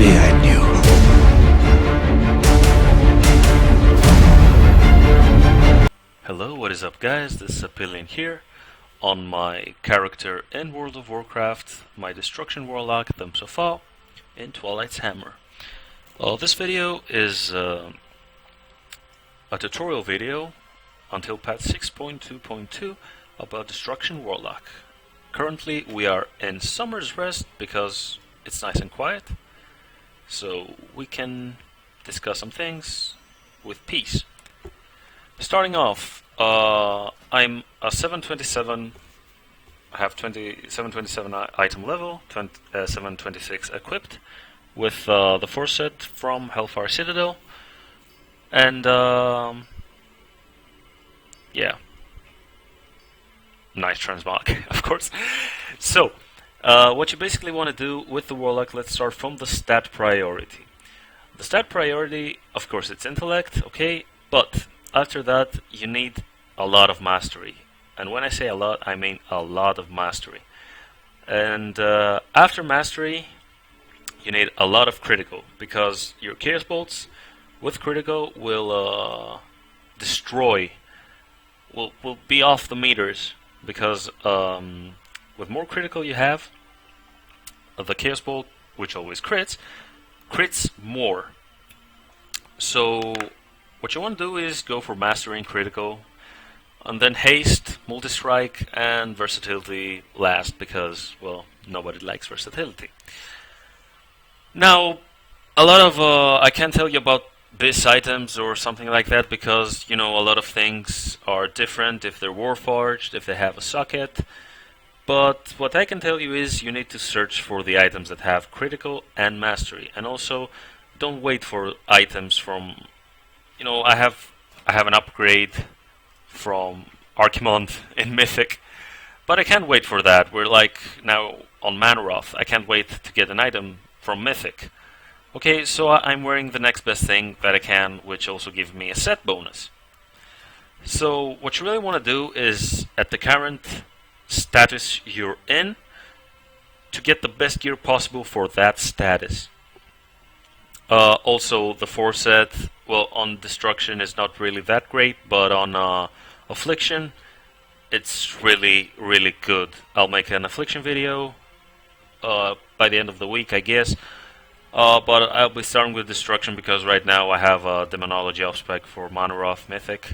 someday I knew. Hello, what is up guys, this is Apillion here on my character in World of Warcraft, my Destruction Warlock, Themsofa, in Twilight's Hammer. This video is a tutorial video until patch 6.2.2 about Destruction Warlock. Currently we are in Summer's Rest because it's nice and quiet, so we can discuss some things with peace. Starting off, I'm a 727, I have 727 item level, 726 equipped, with the 4 set from Hellfire Citadel, and yeah, nice transmog, of course. So, what you basically want to do with the Warlock, let's start from the stat priority. The stat priority, of course, it's intellect, okay, but after that, you need a lot of mastery. And when I say a lot, I mean a lot of mastery. And after mastery, you need a lot of critical, because your Chaos Bolts with critical will destroy, will be off the meters, because with more critical you have, the Chaos Bolt, which always crits more. So what you want to do is go for mastery and critical, and then haste, multi-strike, and versatility last, because, well, nobody likes versatility. Now, a lot of, I can't tell you about BIS items or something like that, because, you know, a lot of things are different if they're warforged, if they have a socket. But what I can tell you is you need to search for the items that have critical and mastery, and also don't wait for items from, you know, I have an upgrade from Archimond in Mythic, but I can't wait for that. We're like now on Manoroth. I can't wait to get an item from Mythic. Okay, so I'm wearing the next best thing that I can, which also gives me a set bonus. So what you really want to do is, at the current status you're in, to get the best gear possible for that status. Also, the 4 set, well, on Destruction is not really that great, but on Affliction, it's really, really good. I'll make an Affliction video by the end of the week, I guess. But I'll be starting with Destruction because right now I have a Demonology off-spec for Manoroth Mythic.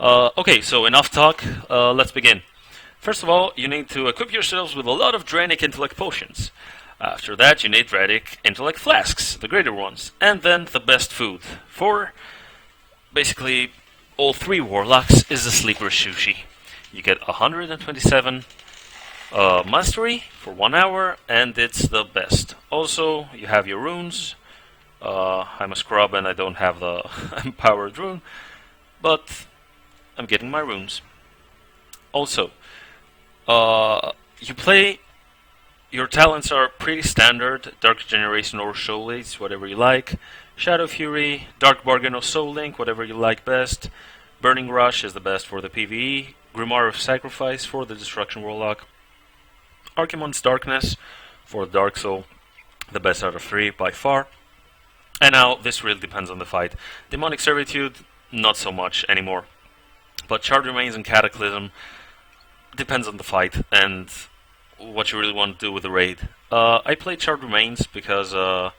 Okay, so enough talk, let's begin. First of all, you need to equip yourselves with a lot of Dranic Intellect Potions. After that, you need Dranic Intellect Flasks, the greater ones, and then the best food. For basically all 3 Warlocks is the Sleeper Sushi. You get 127 mastery for 1 hour, and it's the best. Also, you have your runes. I'm a scrub and I don't have the empowered rune, but I'm getting my runes. Also, you play, your talents are pretty standard: Dark Generation or Soul Ace, whatever you like, Shadow Fury, Dark Bargain or Soul Link, whatever you like best, Burning Rush is the best for the PvE, Grimoire of Sacrifice for the Destruction Warlock, Archimond's Darkness for Dark Soul, the best out of 3 by far. And now, this really depends on the fight. Demonic Servitude, not so much anymore. But Charred Remains and Cataclysm depends on the fight and what you really want to do with the raid. I play Charred Remains because I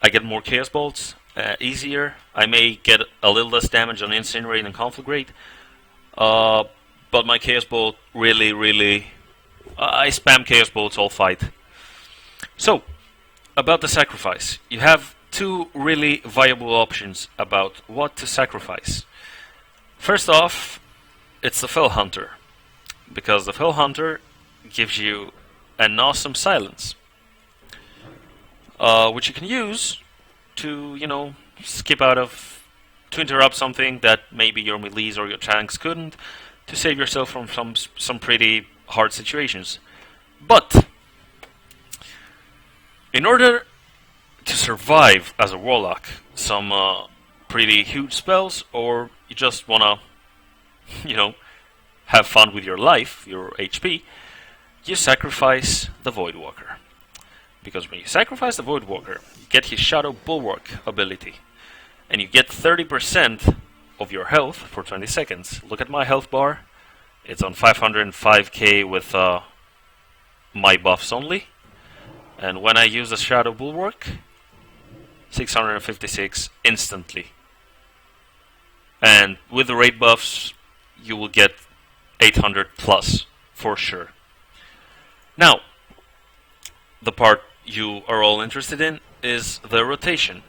get more Chaos Bolts, easier. I may get a little less damage on Incinerate and Conflagrate, but my Chaos Bolt really, I spam Chaos Bolts all fight. So, about the sacrifice. You have 2 really viable options about what to sacrifice. First off, it's the Fell Hunter, because the Fell Hunter gives you an awesome silence, which you can use to, you know, skip out of, to interrupt something that maybe your melees or your tanks couldn't, to save yourself from some pretty hard situations. But in order to survive as a Warlock some pretty huge spells, or you just wanna, you know, have fun with your life, your HP, you sacrifice the Voidwalker. Because when you sacrifice the Voidwalker, you get his Shadow Bulwark ability. And you get 30% of your health for 20 seconds. Look at my health bar. It's on 505k with my buffs only. And when I use the Shadow Bulwark, 656 instantly. And with the raid buffs, you will get 800 plus for sure. Now, the part you are all interested in is the rotation.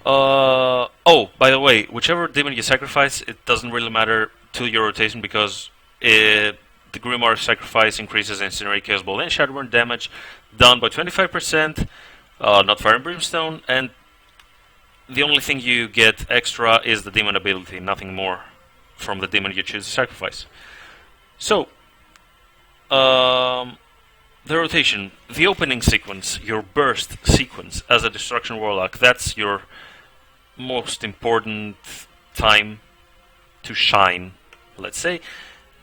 Oh, by the way, whichever demon you sacrifice, it doesn't really matter to your rotation because the Grimoire sacrifice increases Incinerate, Chaos Bolt, and Shadowburn damage done by 25%, not Fire and Brimstone, and the only thing you get extra is the demon ability, nothing more from the demon you choose to sacrifice. So, the rotation, the opening sequence, your burst sequence as a Destruction Warlock, that's your most important time to shine, let's say,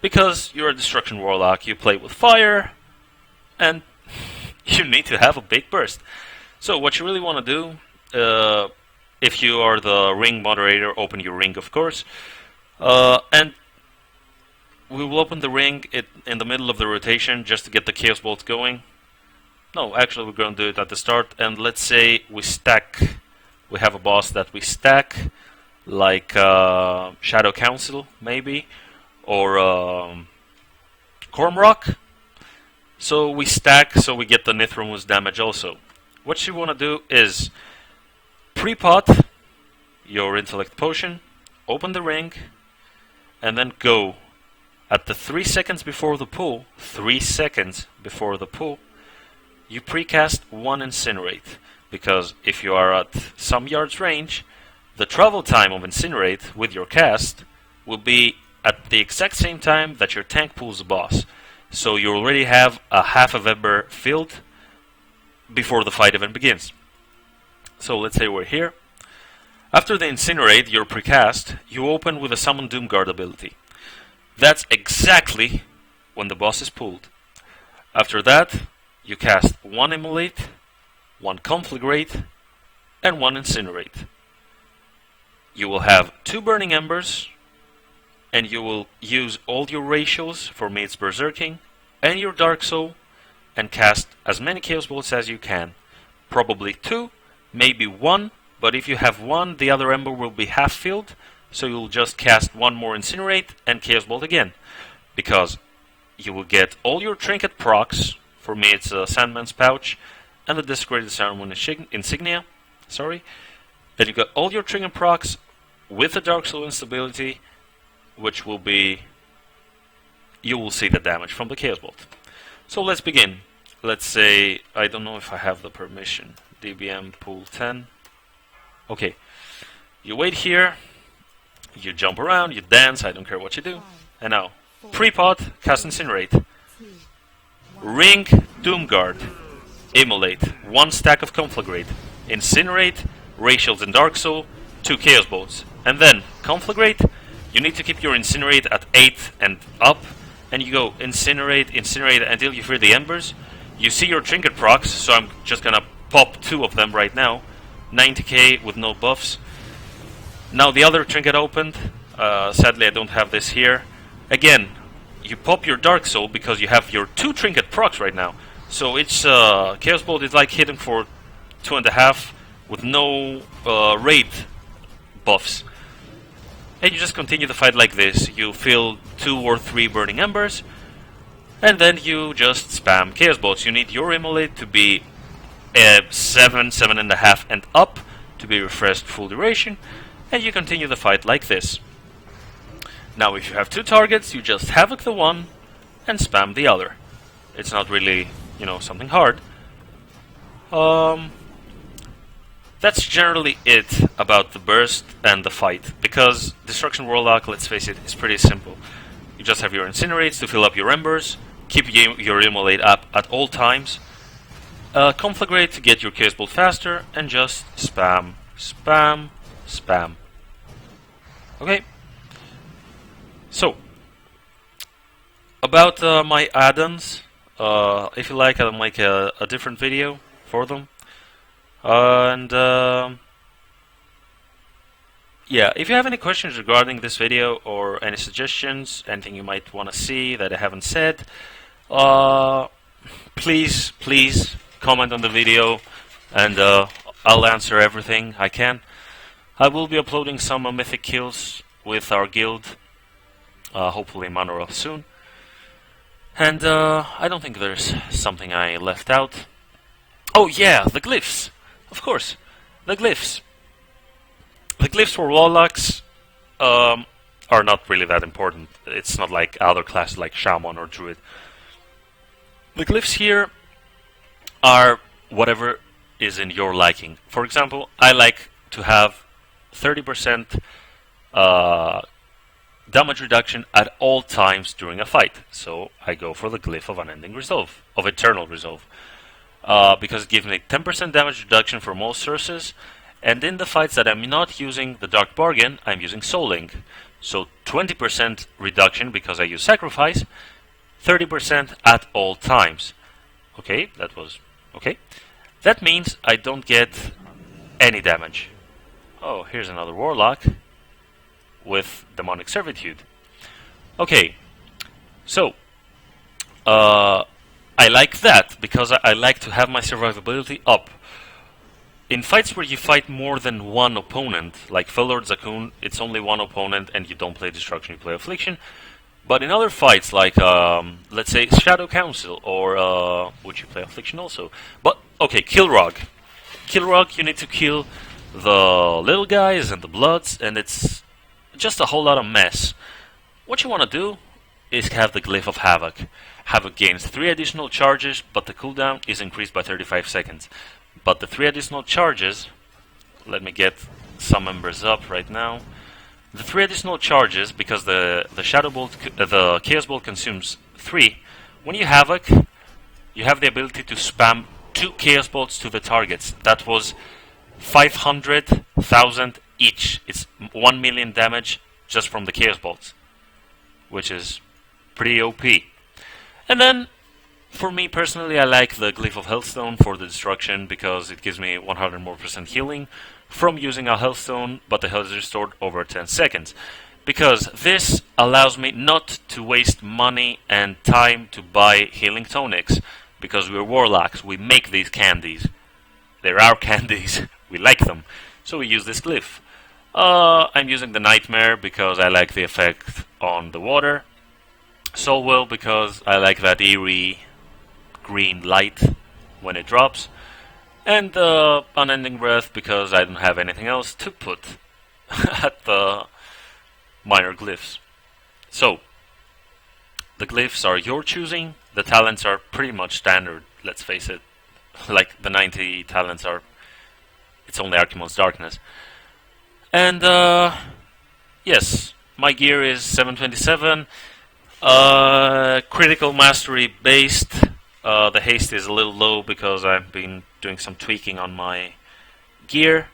because you're a Destruction Warlock, you play with fire, and you need to have a big burst. So what you really want to do, if you are the ring moderator, open your ring, of course, and we will open the ring in the middle of the rotation just to get the Chaos Bolts going. No, actually we're going to do it at the start, and let's say we stack. We have a boss that we stack, like Shadow Council, maybe, or Cormrock. So we stack, so we get the Nithramus damage also. What you want to do is pre-pot your Intellect Potion, open the ring, and then go at the 3 seconds before the pull, 3 seconds before the pull, you precast one Incinerate. Because if you are at some yards range, the travel time of Incinerate with your cast will be at the exact same time that your tank pulls the boss. So you already have a half of Ember filled before the fight even begins. So let's say we're here. After the Incinerate, your precast, you open with a Summon Doomguard ability. That's exactly when the boss is pulled. After that, you cast one Immolate, one Conflagrate, and one Incinerate. You will have 2 Burning Embers, and you will use all your ratios, for me it's Berserking, and your Dark Soul, and cast as many Chaos Bolts as you can. Probably 2, maybe 1, but if you have 1, the other Ember will be half filled, so you'll just cast 1 more Incinerate and Chaos Bolt again. Because you will get all your Trinket procs, for me it's a Sandman's Pouch, and the Desecrated Ceremony Insignia, Then you got all your Trinket procs with the Dark Soul instability, which will be, you will see the damage from the Chaos Bolt. So let's begin. Let's say, I don't know if I have the permission, DBM pool 10. Okay, you wait here, you jump around, you dance, I don't care what you do. And now, pre-pot, cast Incinerate. Ring Doomguard. Immolate, 1 stack of Conflagrate, Incinerate, Ray Shields and Dark Soul, 2 Chaos Bolts, and then Conflagrate. You need to keep your Incinerate at 8 and up, and you go Incinerate, Incinerate until you feel the Embers. You see your Trinket procs, so I'm just gonna pop 2 of them right now, 90k with no buffs. Now the other Trinket opened, sadly I don't have this here. Again, you pop your Dark Soul because you have your 2 Trinket procs right now. So it's Chaos Bolt is like hitting for 2.5 with no raid buffs. And you just continue the fight like this. You fill 2 or 3 Burning Embers, and then you just spam Chaos Bolts. You need your Immolate to be 7, 7.5 and up to be refreshed full duration, and you continue the fight like this. Now if you have 2 targets, you just Havoc the one and spam the other. It's not really, something hard. That's generally it about the burst and the fight, because Destruction Warlock, let's face it, is pretty simple. You just have your Incinerates to fill up your Embers, keep your Immolate up at all times, Conflagrate to get your Chaos Bolt faster, and just spam, spam, spam. Okay? So, about my add-ons, If you like, I'll make a different video for them. And yeah, if you have any questions regarding this video or any suggestions, anything you might want to see that I haven't said, please comment on the video, and I'll answer everything I can. I will be uploading some mythic kills with our guild, hopefully in Manor soon. And I don't think there's something I left out. Oh yeah, the glyphs! Of course, the glyphs. The glyphs for Warlocks are not really that important. It's not like other classes like Shaman or Druid. The glyphs here are whatever is in your liking. For example, I like to have 30% damage reduction at all times during a fight. So I go for the Glyph of Unending Resolve, of Eternal Resolve. Because it gives me 10% damage reduction from all sources, and in the fights that I'm not using the Dark Bargain, I'm using Soul Link. So 20% reduction because I use Sacrifice, 30% at all times. Okay, that was okay. That means I don't get any damage. Oh, here's another Warlock with Demonic Servitude. Okay, so I like that because I like to have my survivability up. In fights where you fight more than one opponent, like Fellord Zakun, it's only one opponent and you don't play Destruction, you play Affliction. But in other fights, like let's say Shadow Council, or which you play Affliction also. But okay, Kilrog. Kilrog, you need to kill the little guys and the bloods, and it's just a whole lot of mess. What you want to do is have the Glyph of Havoc. Havoc gains 3 additional charges, but the cooldown is increased by 35 seconds. But the 3 additional charges, let me get some members up right now. The 3 additional charges, because the Shadow Bolt, the Chaos Bolt consumes 3. When you Havoc, you have the ability to spam 2 Chaos Bolts to the targets. That was 500,000 each. It's 1 million damage just from the Chaos Bolts, which is pretty OP. And then, for me personally, I like the Glyph of Hellstone for the destruction because it gives me 100% more healing from using a Hellstone, but the health is restored over 10 seconds. Because this allows me not to waste money and time to buy healing tonics, because we're Warlocks, we make these candies. They're our candies, we like them, so we use this Glyph. I'm using the Nightmare because I like the effect on the water. Soulwell because I like that eerie green light when it drops. And Unending Breath because I don't have anything else to put at the minor glyphs. So, the glyphs are your choosing. The talents are pretty much standard, let's face it. Like the 90 talents are, it's only Archimon's Darkness. And yes, my gear is 727. Critical Mastery based. The haste is a little low because I've been doing some tweaking on my gear.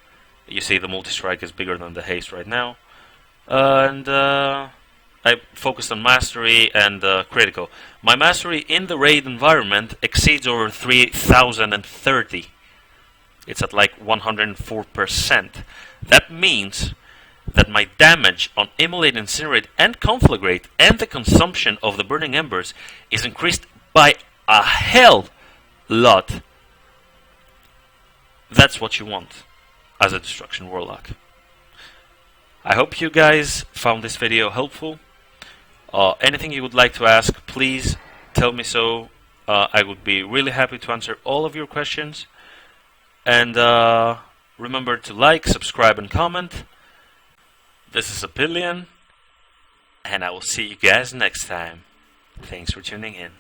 You see the multi-strike is bigger than the haste right now. And I focused on mastery and critical. My mastery in the raid environment exceeds over 3030. It's at like 104%. That means that my damage on Immolate, Incinerate, and Conflagrate and the consumption of the Burning Embers is increased by a hell lot. That's what you want as a Destruction Warlock. I hope you guys found this video helpful. Anything you would like to ask, please tell me so. I would be really happy to answer all of your questions. And remember to like, subscribe, and comment. This is Apillion, and I will see you guys next time. Thanks for tuning in.